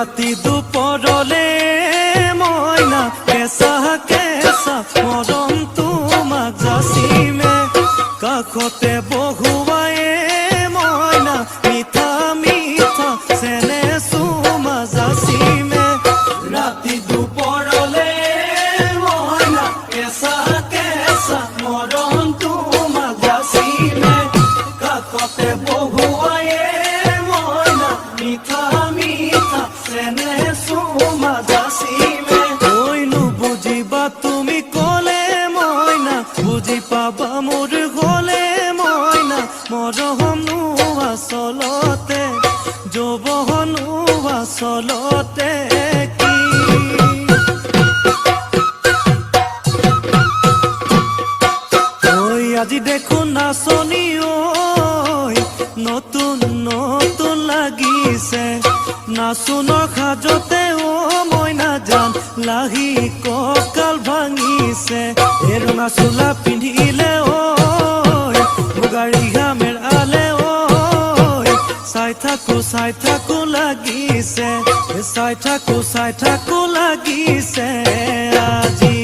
ৰাতি দুপৰলে মইনা কেঁচা কেঁচা মৰম তোমাক যাচিমে কাষতে বহুৱাই মইনা মিঠা মিঠা চেনে চুমা যাচিমে ৰাতি দুপৰলে মইনা কেঁচা কেঁচা মৰম তোমাক যাচিমে কাষতে বহুৱাই মইনা মিঠা মিঠা চেনে চুমা যাচিমে কৈনো বুজিবা তুমি ক'লে মইনা বুজি পাবা মোৰ গ'লে মইনা মৰমনো আচলতে যৌৱনো আচলতে কি ঐ আজি দেখোন নাচনি ঐ নতুন নতুন লাগিছে নাচোনৰ সাজতে মইনা জান লাহি কঁকাল ভাঙিছে এই ৰঙা চোলা পিন্ধিলে মুগাৰী ঘামেৰ আলে চাই থাকো লাগিছে চাই থাকো লাগিছে আজি